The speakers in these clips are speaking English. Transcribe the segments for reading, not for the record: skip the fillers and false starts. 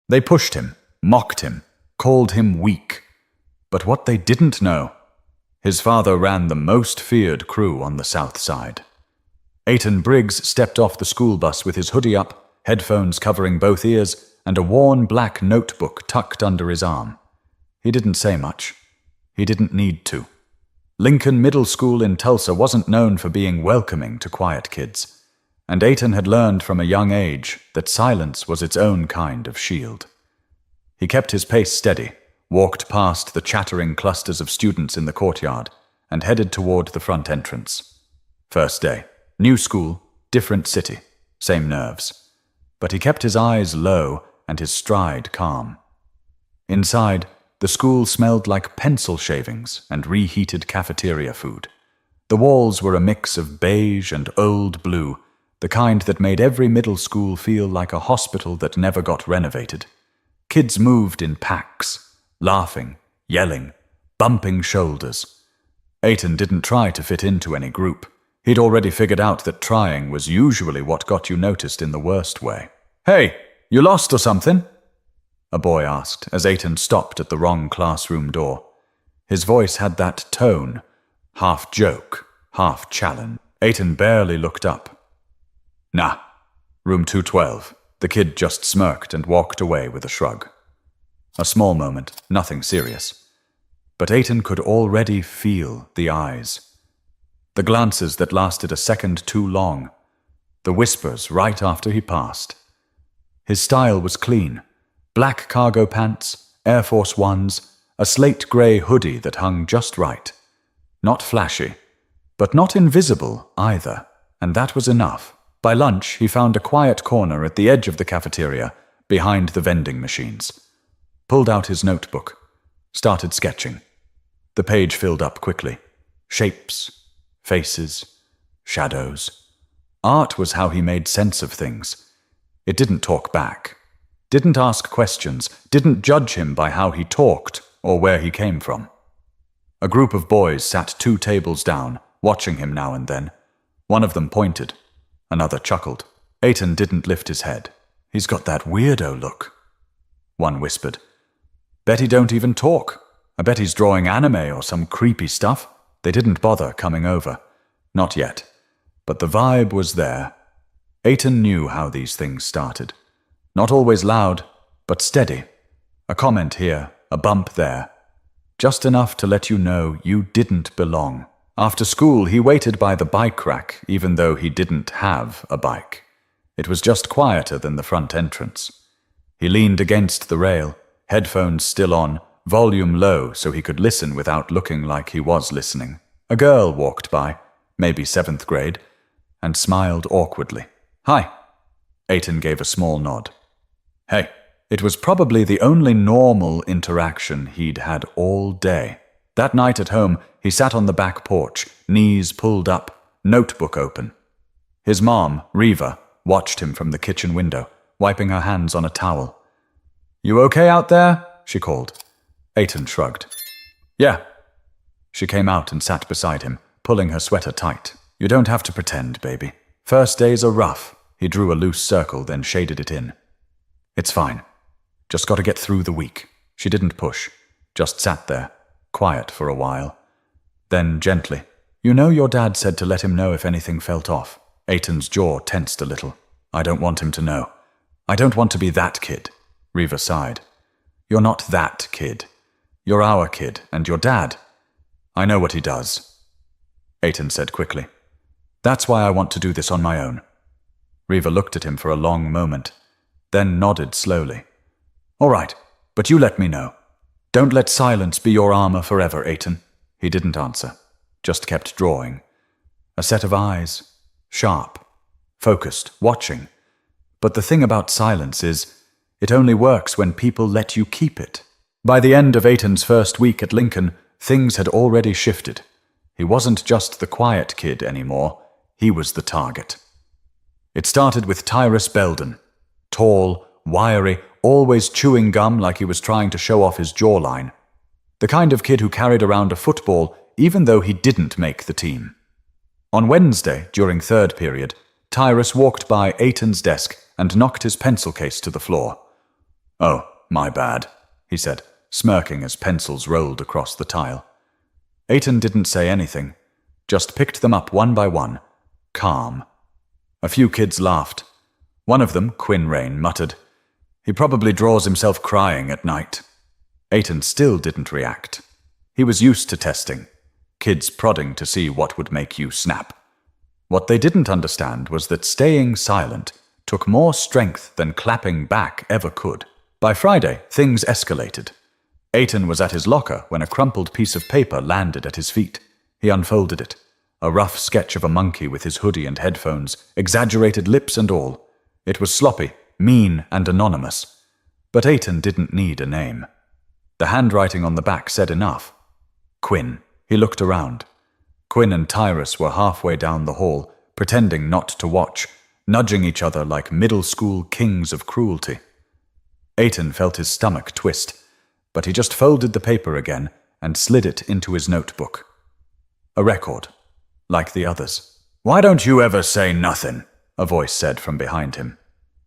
They pushed him, mocked him, called him weak. But what they didn't know, his father ran the most feared crew on the south side. Ayton Briggs stepped off the school bus with his hoodie up, headphones covering both ears, and a worn black notebook tucked under his arm. He didn't say much. He didn't need to. Lincoln Middle School in Tulsa wasn't known for being welcoming to quiet kids, and Ayton had learned from a young age that silence was its own kind of shield. He kept his pace steady, walked past the chattering clusters of students in the courtyard, and headed toward the front entrance. First day, new school, different city, same nerves. But he kept his eyes low and his stride calm. Inside, the school smelled like pencil shavings and reheated cafeteria food. The walls were a mix of beige and old blue, the kind that made every middle school feel like a hospital that never got renovated. Kids moved in packs, laughing, yelling, bumping shoulders. Ayton didn't try to fit into any group. He'd already figured out that trying was usually what got you noticed in the worst way. "Hey, you lost or something?" a boy asked as Ayton stopped at the wrong classroom door. His voice had that tone, half joke, half challenge. Ayton barely looked up. "Nah, room 212. The kid just smirked and walked away with a shrug. A small moment, nothing serious. But Ayton could already feel the eyes. The glances that lasted a second too long. The whispers right after he passed. His style was clean. Black cargo pants, Air Force Ones, a slate-gray hoodie that hung just right. Not flashy, but not invisible either, and that was enough. By lunch, he found a quiet corner at the edge of the cafeteria, behind the vending machines. Pulled out his notebook. Started sketching. The page filled up quickly. Shapes, faces, shadows. Art was how he made sense of things. It didn't talk back. Didn't ask questions, didn't judge him by how he talked or where he came from. A group of boys sat 2 tables down, watching him now and then. One of them pointed. Another chuckled. Ayton didn't lift his head. "He's got that weirdo look." One whispered. "Bet he don't even talk. I bet he's drawing anime or some creepy stuff." They didn't bother coming over. Not yet. But the vibe was there. Ayton knew how these things started. Not always loud, but steady. A comment here, a bump there. Just enough to let you know you didn't belong. After school, he waited by the bike rack, even though he didn't have a bike. It was just quieter than the front entrance. He leaned against the rail, headphones still on, volume low so he could listen without looking like he was listening. A girl walked by, maybe 7th grade, and smiled awkwardly. "Hi." Ayton gave a small nod. "Hey." It was probably the only normal interaction he'd had all day. That night at home, he sat on the back porch, knees pulled up, notebook open. His mom, Reva, watched him from the kitchen window, wiping her hands on a towel. "You okay out there?" she called. Ayton shrugged. "Yeah." She came out and sat beside him, pulling her sweater tight. "You don't have to pretend, baby. First days are rough." He drew a loose circle, then shaded it in. "It's fine. Just got to get through the week." She didn't push, just sat there, quiet for a while. Then, gently, "You know your dad said to let him know if anything felt off." Ayton's jaw tensed a little. "I don't want him to know. I don't want to be that kid." Reva sighed. "You're not that kid. You're our kid, and your dad. I know what he does." Ayton said quickly. "That's why I want to do this on my own." Reva looked at him for a long moment, then nodded slowly. "All right, but you let me know. Don't let silence be your armor forever, Ayton." He didn't answer, just kept drawing. A set of eyes, sharp, focused, watching. But the thing about silence is, it only works when people let you keep it. By the end of Ayton's first week at Lincoln, things had already shifted. He wasn't just the quiet kid anymore, he was the target. It started with Tyrus Belden. Tall, wiry, always chewing gum like he was trying to show off his jawline. The kind of kid who carried around a football even though he didn't make the team. On Wednesday, during 3rd period, Tyrus walked by Ayton's desk and knocked his pencil case to the floor. "Oh, my bad," he said, smirking as pencils rolled across the tile. Ayton didn't say anything, just picked them up one by one, calm. A few kids laughed. One of them, Quinn Rain, muttered, "He probably draws himself crying at night." Ayton still didn't react. He was used to testing, kids prodding to see what would make you snap. What they didn't understand was that staying silent took more strength than clapping back ever could. By Friday, things escalated. Ayton was at his locker when a crumpled piece of paper landed at his feet. He unfolded it. A rough sketch of a monkey with his hoodie and headphones, exaggerated lips and all. It was sloppy, mean, and anonymous. But Ayton didn't need a name. The handwriting on the back said enough. Quinn. He looked around. Quinn and Tyrus were halfway down the hall, pretending not to watch, nudging each other like middle school kings of cruelty. Ayton felt his stomach twist, but he just folded the paper again and slid it into his notebook. A record, like the others. "Why don't you ever say nothing?" a voice said from behind him.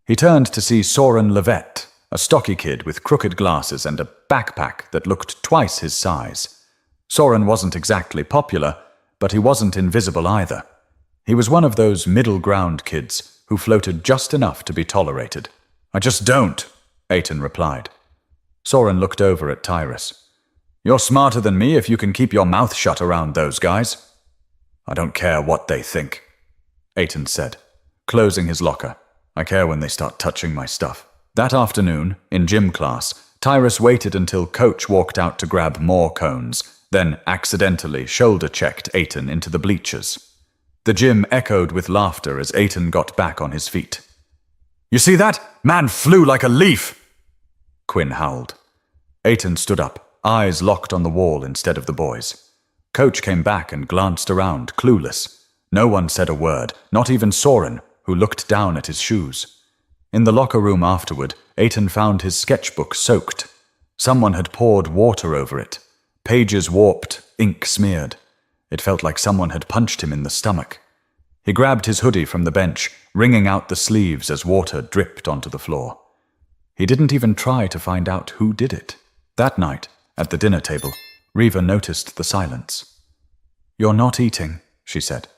He turned to see Soren Levette, a stocky kid with crooked glasses and a backpack that looked twice his size. Soren wasn't exactly popular, but he wasn't invisible either. He was one of those middle ground kids who floated just enough to be tolerated. "I just don't," Ayton replied. Soren looked over at Tyrus. "You're smarter than me if you can keep your mouth shut around those guys." "I don't care what they think," Ayton said, closing his locker. "I care when they start touching my stuff." That afternoon, in gym class, Tyrus waited until Coach walked out to grab more cones, then accidentally shoulder-checked Ayton into the bleachers. The gym echoed with laughter as Ayton got back on his feet. "You see that? Man flew like a leaf!" Quinn howled. Ayton stood up, eyes locked on the wall instead of the boys. Coach came back and glanced around, clueless. No one said a word, not even Soren, who looked down at his shoes. In the locker room afterward, Ayton found his sketchbook soaked. Someone had poured water over it. Pages warped, ink smeared. It felt like someone had punched him in the stomach. He grabbed his hoodie from the bench, wringing out the sleeves as water dripped onto the floor. He didn't even try to find out who did it. That night, at the dinner table, Reva noticed the silence. "You're not eating," she said.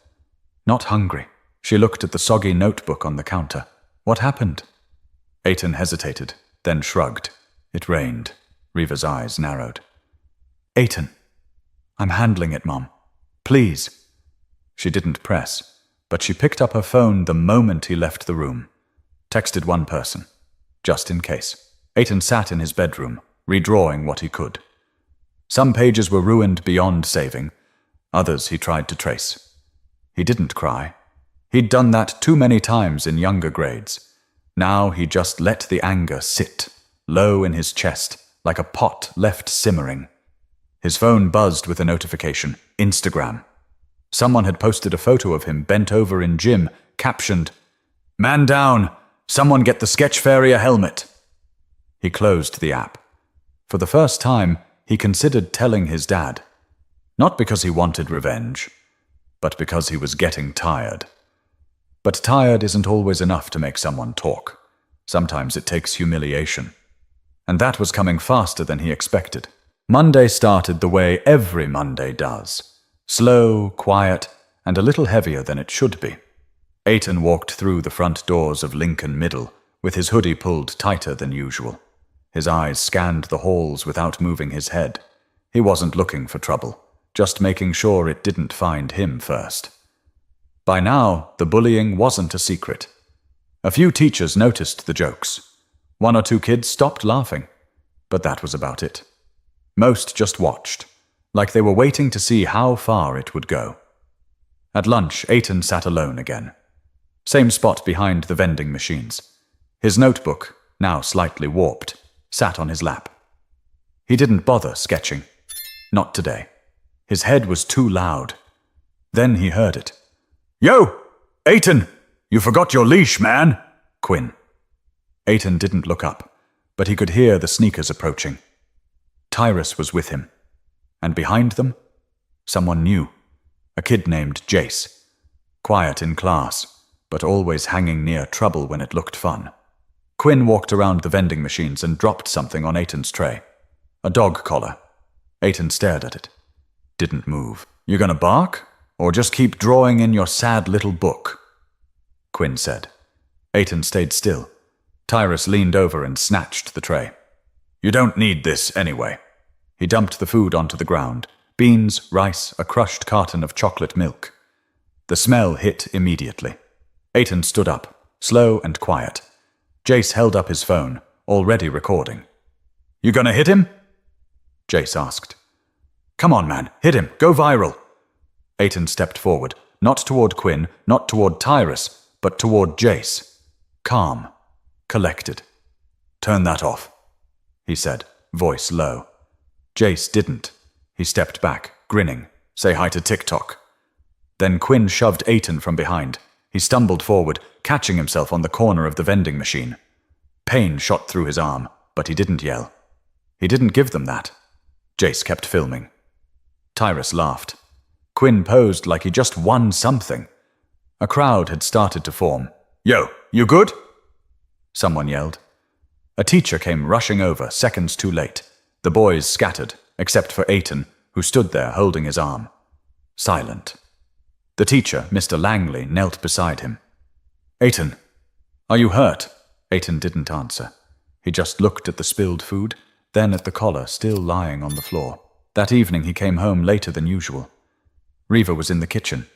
"Not hungry." She looked at the soggy notebook on the counter. "What happened?" Ayton hesitated, then shrugged. It rained. Reva's eyes narrowed. "Ayton, I'm handling it, Mom. Please." She didn't press, but she picked up her phone the moment he left the room. Texted one person, just in case. Ayton sat in his bedroom, redrawing what he could. Some pages were ruined beyond saving. Others he tried to trace. He didn't cry. He'd done that too many times in younger grades. Now he just let the anger sit, low in his chest, like a pot left simmering. His phone buzzed with a notification. Instagram. Someone had posted a photo of him bent over in gym, captioned, "Man down! Someone get the Sketch Fairy a helmet!" He closed the app. For the first time, he considered telling his dad. Not because he wanted revenge, but because he was getting tired. But tired isn't always enough to make someone talk. Sometimes it takes humiliation. And that was coming faster than he expected. Monday started the way every Monday does. Slow, quiet, and a little heavier than it should be. Ayton walked through the front doors of Lincoln Middle, with his hoodie pulled tighter than usual. His eyes scanned the halls without moving his head. He wasn't looking for trouble, just making sure it didn't find him first. By now, the bullying wasn't a secret. A few teachers noticed the jokes. One or two kids stopped laughing, but that was about it. Most just watched, like they were waiting to see how far it would go. At lunch, Ayton sat alone again. Same spot behind the vending machines. His notebook, now slightly warped, sat on his lap. He didn't bother sketching. Not today. His head was too loud. Then he heard it. "Yo! Ayton! You forgot your leash, man!" Quinn. Ayton didn't look up, but he could hear the sneakers approaching. Tyrus was with him. And behind them, someone new. A kid named Jace. Quiet in class, but always hanging near trouble when it looked fun. Quinn walked around the vending machines and dropped something on Ayton's tray. A dog collar. Ayton stared at it. Didn't move. You gonna bark? Or just keep drawing in your sad little book? Quinn said. Ayton stayed still. Tyrus leaned over and snatched the tray. You don't need this anyway. He dumped the food onto the ground. Beans, rice, a crushed carton of chocolate milk. The smell hit immediately. Ayton stood up, slow and quiet. Jace held up his phone, already recording. You gonna hit him? Jace asked. Come on, man, hit him, go viral. Ayton stepped forward, not toward Quinn, not toward Tyrus, but toward Jace. Calm, collected. Turn that off, he said, voice low. Jace didn't. He stepped back, grinning. Say hi to TikTok. Then Quinn shoved Ayton from behind. He stumbled forward, catching himself on the corner of the vending machine. Pain shot through his arm, but he didn't yell. He didn't give them that. Jace kept filming. Tyrus laughed. Quinn posed like he just won something. A crowd had started to form. Yo, you good? Someone yelled. A teacher came rushing over, seconds too late. The boys scattered, except for Ayton, who stood there holding his arm. Silent. The teacher, Mr. Langley, knelt beside him. Ayton, are you hurt? Ayton didn't answer. He just looked at the spilled food, then at the collar still lying on the floor. That evening he came home later than usual. Reva was in the kitchen.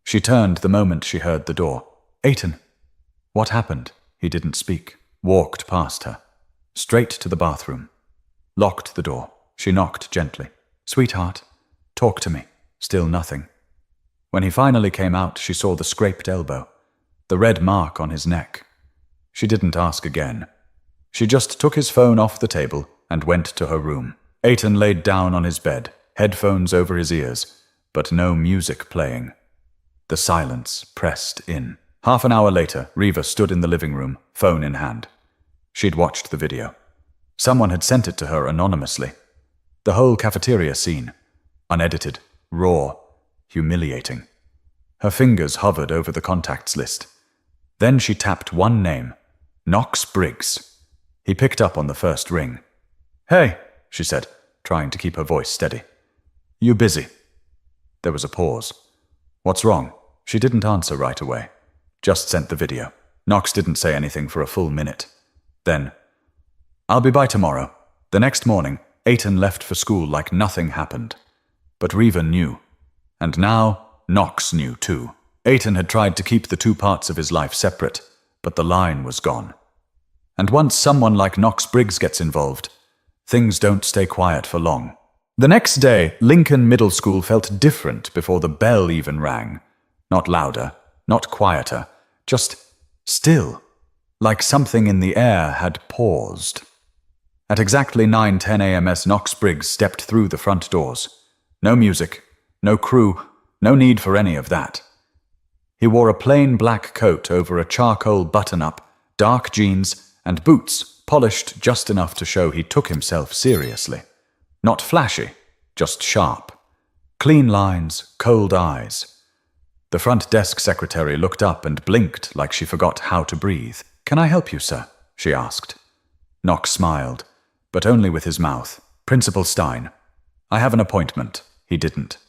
She turned the moment she heard the door. Ayton. What happened? He didn't speak. Walked past her. Straight to the bathroom. Locked the door. She knocked gently. Sweetheart, talk to me. Still nothing. When he finally came out, she saw the scraped elbow, the red mark on his neck. She didn't ask again. She just took his phone off the table and went to her room. Ayton laid down on his bed, headphones over his ears, but no music playing. The silence pressed in. Half an hour later, Reva stood in the living room, phone in hand. She'd watched the video. Someone had sent it to her anonymously. The whole cafeteria scene. Unedited, raw, humiliating. Her fingers hovered over the contacts list. Then she tapped one name, Knox Briggs. He picked up on the first ring. Hey, she said, trying to keep her voice steady. You busy? There was a pause. What's wrong? She didn't answer right away. Just sent the video. Knox didn't say anything for a full minute. Then, I'll be by tomorrow. The next morning, Ayton left for school like nothing happened. But Reva knew. And now, Knox knew too. Ayton had tried to keep the two parts of his life separate, but the line was gone. And once someone like Knox Briggs gets involved, things don't stay quiet for long. The next day, Lincoln Middle School felt different before the bell even rang. Not louder, not quieter, just still, like something in the air had paused. At exactly 9:10 a.m. Knox Briggs stepped through the front doors. No music, no crew, no need for any of that. He wore a plain black coat over a charcoal button-up, dark jeans, and boots polished just enough to show he took himself seriously. Not flashy, just sharp. Clean lines, cold eyes. The front desk secretary looked up and blinked like she forgot how to breathe. Can I help you, sir? She asked. Knox smiled, but only with his mouth. Principal Stein. I have an appointment. He didn't.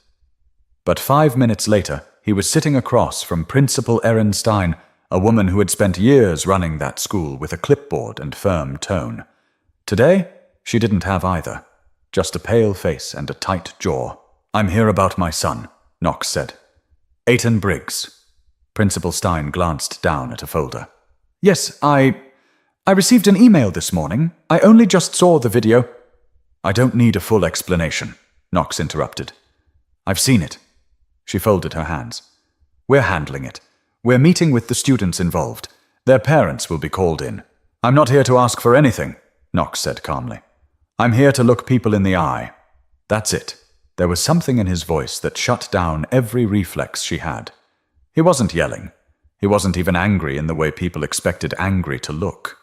But 5 minutes later, he was sitting across from Principal Erin Stein, a woman who had spent years running that school with a clipboard and firm tone. Today, she didn't have either. Just a pale face and a tight jaw. I'm here about my son, Knox said. Ayton Briggs. Principal Stein glanced down at a folder. Yes, I received an email this morning. I only just saw the video. I don't need a full explanation, Knox interrupted. I've seen it. She folded her hands. We're handling it. We're meeting with the students involved. Their parents will be called in. I'm not here to ask for anything, Knox said calmly. I'm here to look people in the eye. That's it. There was something in his voice that shut down every reflex she had. He wasn't yelling. He wasn't even angry in the way people expected angry to look.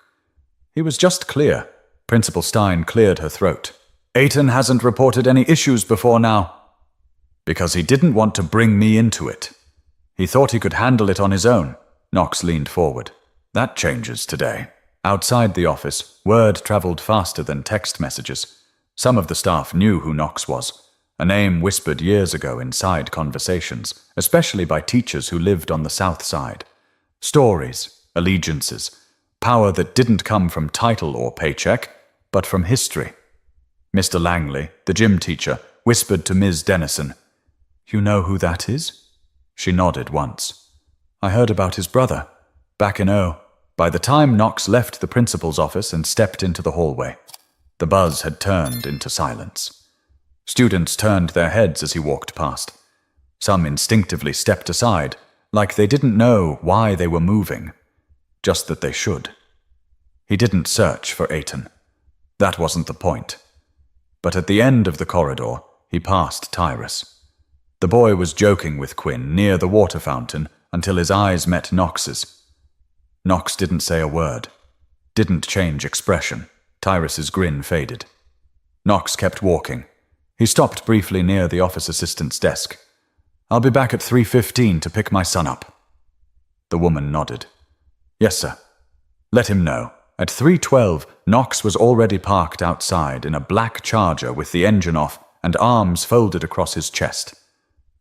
He was just clear. Principal Stein cleared her throat. Ayton hasn't reported any issues before now. Because he didn't want to bring me into it. He thought he could handle it on his own. Knox leaned forward. That changes today. Outside the office, word traveled faster than text messages. Some of the staff knew who Knox was, a name whispered years ago inside conversations, especially by teachers who lived on the South Side. Stories, allegiances, power that didn't come from title or paycheck, but from history. Mr. Langley, the gym teacher, whispered to Ms. Dennison, "You know who that is?" She nodded once. "I heard about his brother, back in O." By the time Knox left the principal's office and stepped into the hallway, the buzz had turned into silence. Students turned their heads as he walked past. Some instinctively stepped aside, like they didn't know why they were moving, just that they should. He didn't search for Ayton. That wasn't the point. But at the end of the corridor, he passed Tyrus. The boy was joking with Quinn near the water fountain until his eyes met Knox's. Knox didn't say a word, didn't change expression. Tyrus's grin faded. Knox kept walking. He stopped briefly near the office assistant's desk. "I'll be back at 3:15 to pick my son up." The woman nodded. "Yes, sir." Let him know. At 3:12, Knox was already parked outside in a black Charger with the engine off and arms folded across his chest.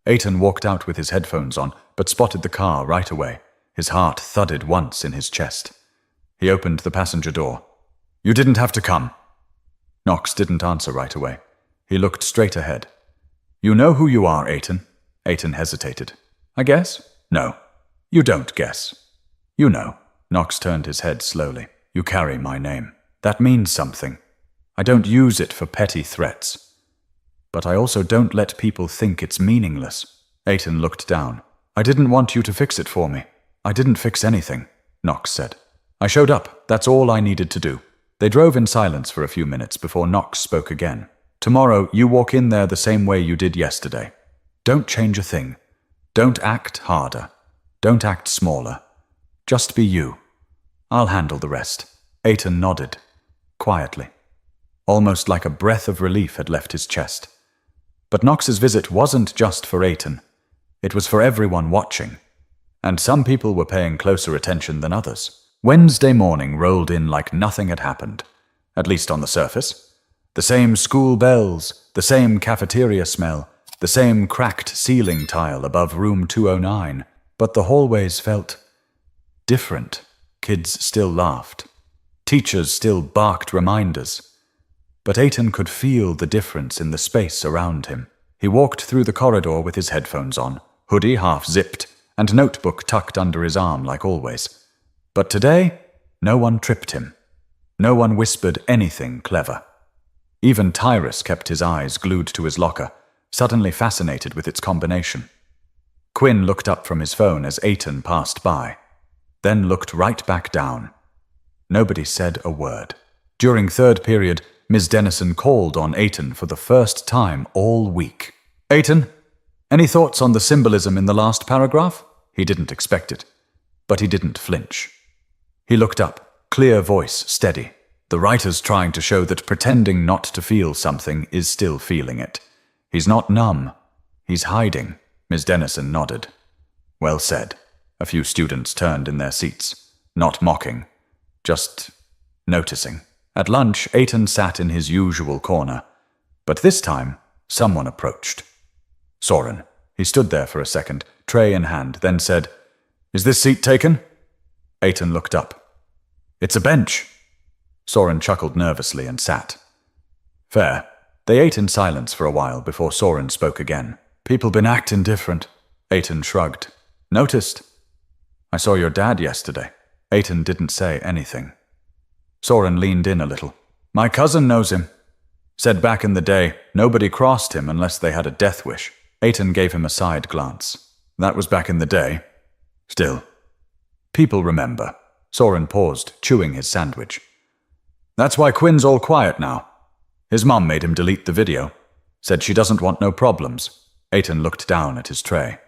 Ayton walked out with his headphones on, but spotted the car right away. His heart thudded once in his chest. He opened the passenger door. "You didn't have to come." Knox didn't answer right away. He looked straight ahead. "You know who you are, Ayton." Ayton hesitated. "I guess?" "No. You don't guess. You know." Knox turned his head slowly. "You carry my name. That means something. I don't use it for petty threats. But I also don't let people think it's meaningless." Ayton looked down. "I didn't want you to fix it for me. I didn't fix anything," Knox said. "I showed up. That's all I needed to do." They drove in silence for a few minutes before Knox spoke again. "Tomorrow, you walk in there the same way you did yesterday. Don't change a thing. Don't act harder. Don't act smaller. Just be you. I'll handle the rest." Ayton nodded, quietly, almost like a breath of relief had left his chest. But Knox's visit wasn't just for Ayton. It was for everyone watching. And some people were paying closer attention than others. Wednesday morning rolled in like nothing had happened, at least on the surface. The same school bells, the same cafeteria smell, the same cracked ceiling tile above room 209, but the hallways felt different. Kids still laughed. Teachers still barked reminders. But Ayton could feel the difference in the space around him. He walked through the corridor with his headphones on, hoodie half zipped, and notebook tucked under his arm like always. But today, no one tripped him. No one whispered anything clever. Even Tyrus kept his eyes glued to his locker, suddenly fascinated with its combination. Quinn looked up from his phone as Ayton passed by, then looked right back down. Nobody said a word. During third period, Ms. Dennison called on Ayton for the first time all week. "Ayton, any thoughts on the symbolism in the last paragraph?" He didn't expect it, but he didn't flinch. He looked up, clear voice steady. The writer's trying to show that pretending not to feel something is still feeling it. He's not numb. He's hiding. Ms. Dennison nodded. "Well said." A few students turned in their seats, not mocking, just noticing. At lunch, Ayton sat in his usual corner, but this time, someone approached. Soren. He stood there for a second, tray in hand, then said, "Is this seat taken?" Ayton looked up. "It's a bench." Soren chuckled nervously and sat. "Fair." They ate in silence for a while before Soren spoke again. "People been acting different." Ayton shrugged. "Noticed. I saw your dad yesterday." Ayton didn't say anything. Soren leaned in a little. "My cousin knows him. Said back in the day, nobody crossed him unless they had a death wish." Ayton gave him a side glance. "That was back in the day. Still. People remember." Soren paused, chewing his sandwich. "That's why Quinn's all quiet now. His mum made him delete the video. Said she doesn't want no problems." Ayton looked down at his tray.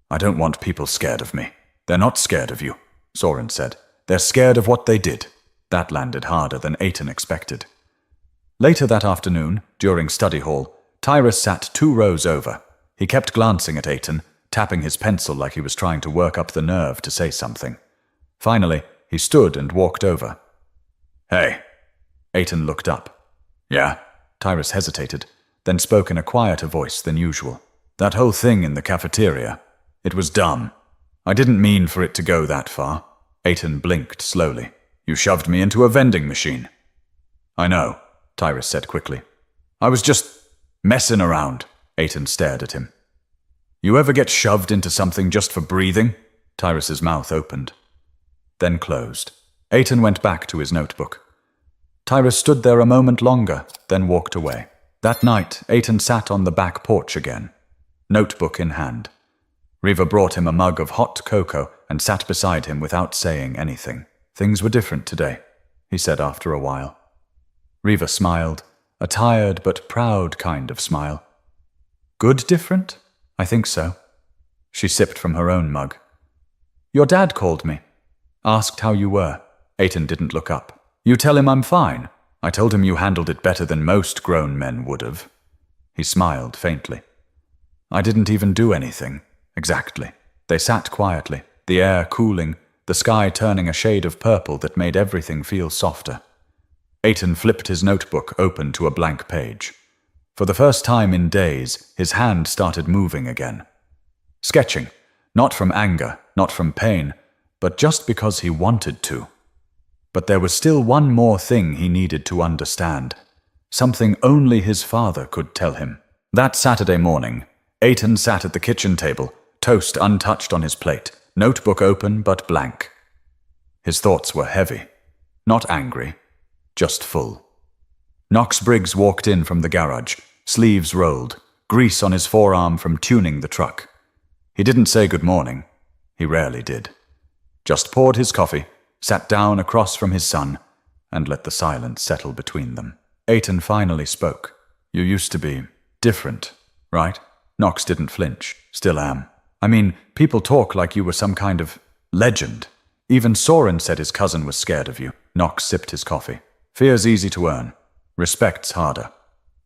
"I don't want people scared of me." "They're not scared of you," Soren said. "They're scared of what they did." That landed harder than Ayton expected. Later that afternoon, during study hall, Tyrus sat 2 rows over. He kept glancing at Ayton, tapping his pencil like he was trying to work up the nerve to say something. Finally, he stood and walked over. Hey. Ayton looked up. Yeah? Tyrus hesitated, then spoke in a quieter voice than usual. That whole thing in the cafeteria. It was dumb. I didn't mean for it to go that far. Ayton blinked slowly. You shoved me into a vending machine. I know, Tyrus said quickly. I was just messing around. Ayton stared at him. You ever get shoved into something just for breathing? Tyrus's mouth opened, then closed. Ayton went back to his notebook. Tyrus stood there a moment longer, then walked away. That night, Ayton sat on the back porch again, notebook in hand. Riva brought him a mug of hot cocoa and sat beside him without saying anything. Things were different today, he said after a while. Riva smiled, a tired but proud kind of smile. Good different? I think so. She sipped from her own mug. Your dad called me. Asked how you were. Ayton didn't look up. You tell him I'm fine. I told him you handled it better than most grown men would have. He smiled faintly. I didn't even do anything. Exactly. They sat quietly, the air cooling, the sky turning a shade of purple that made everything feel softer. Ayton flipped his notebook open to a blank page. For the first time in days, his hand started moving again. Sketching, not from anger, not from pain, but just because he wanted to. But there was still one more thing he needed to understand, something only his father could tell him. That Saturday morning, Ayton sat at the kitchen table, toast untouched on his plate, notebook open but blank. His thoughts were heavy, not angry, just full. Knox Briggs walked in from the garage, sleeves rolled, grease on his forearm from tuning the truck. He didn't say good morning. He rarely did. Just poured his coffee, sat down across from his son, and let the silence settle between them. Ayton finally spoke. You used to be different, right? Knox didn't flinch. Still am. I mean, people talk like you were some kind of legend. Even Soren said his cousin was scared of you. Knox sipped his coffee. Fear's easy to earn. Respect's harder.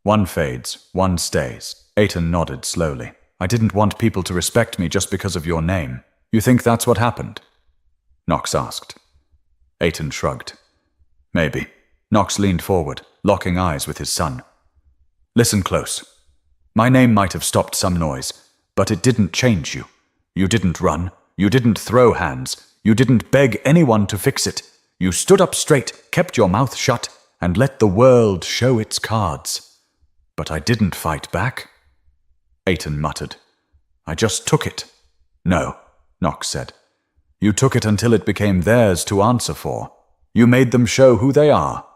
One fades, one stays. Ayton nodded slowly. I didn't want people to respect me just because of your name. You think that's what happened? Knox asked. Ayton shrugged. Maybe. Knox leaned forward, locking eyes with his son. Listen close. My name might have stopped some noise, but it didn't change you. You didn't run. You didn't throw hands. You didn't beg anyone to fix it. You stood up straight, kept your mouth shut, and let the world show its cards. But I didn't fight back. Ayton muttered. I just took it. No, Knox said. You took it until it became theirs to answer for. You made them show who they are.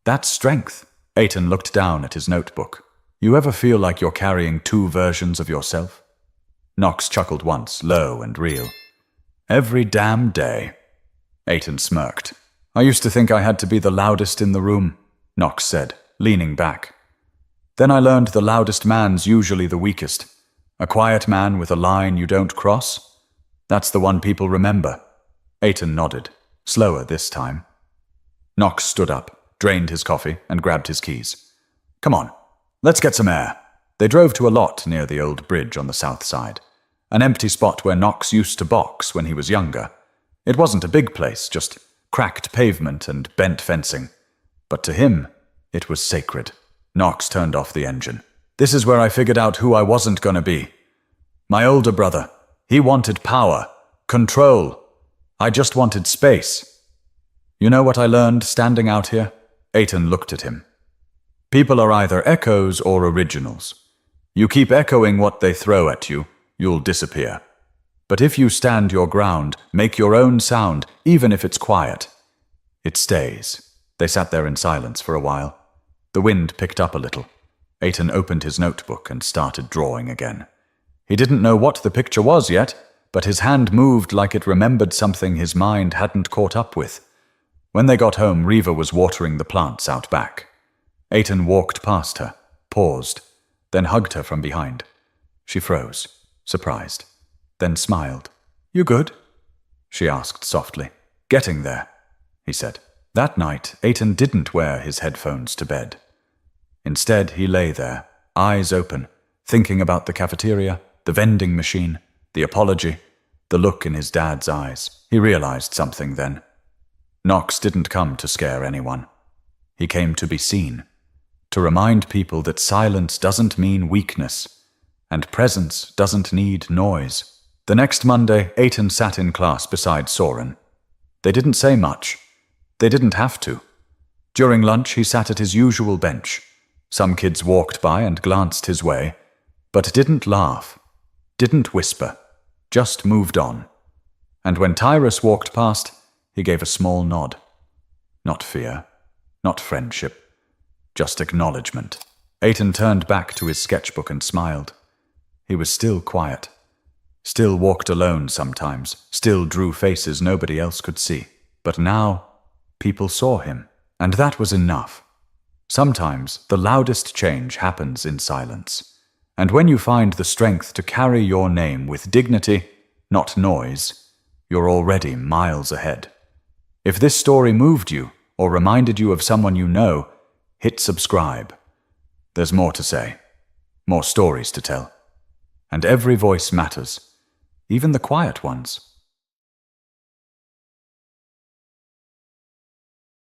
That's strength. Ayton looked down at his notebook. You ever feel like you're carrying two versions of yourself? Knox chuckled once, low and real. Every damn day. Ayton smirked. I used to think I had to be the loudest in the room, Knox said, leaning back. Then I learned the loudest man's usually the weakest. A quiet man with a line you don't cross. That's the one people remember. Ayton nodded, slower this time. Knox stood up, drained his coffee, and grabbed his keys. Come on, let's get some air. They drove to a lot near the old bridge on the south side, an empty spot where Knox used to box when he was younger. It wasn't a big place, just cracked pavement and bent fencing. But to him, it was sacred. Knox turned off the engine. This is where I figured out who I wasn't going to be. My older brother, he wanted power, control. I just wanted space. You know what I learned standing out here? Ayton looked at him. People are either echoes or originals. You keep echoing what they throw at you, you'll disappear. But if you stand your ground, make your own sound, even if it's quiet, it stays. They sat there in silence for a while. The wind picked up a little. Ayton opened his notebook and started drawing again. He didn't know what the picture was yet, but his hand moved like it remembered something his mind hadn't caught up with. When they got home, Riva was watering the plants out back. Ayton walked past her, paused, then hugged her from behind. She froze, surprised, then smiled. You good? She asked softly. Getting there, he said. That night, Ayton didn't wear his headphones to bed. Instead, he lay there, eyes open, thinking about the cafeteria, the vending machine, the apology, the look in his dad's eyes. He realized something then. Knox didn't come to scare anyone. He came to be seen, to remind people that silence doesn't mean weakness, and presence doesn't need noise. The next Monday, Ayton sat in class beside Soren. They didn't say much. They didn't have to. During lunch, he sat at his usual bench. Some kids walked by and glanced his way, but didn't laugh, didn't whisper, just moved on. And when Tyrus walked past, he gave a small nod. Not fear, not friendship, just acknowledgement. Ayton turned back to his sketchbook and smiled. He was still quiet, still walked alone sometimes, still drew faces nobody else could see. But now, people saw him, and that was enough. Sometimes the loudest change happens in silence. And when you find the strength to carry your name with dignity, not noise, you're already miles ahead. If this story moved you or reminded you of someone you know, hit subscribe. There's more to say, more stories to tell. And every voice matters, even the quiet ones.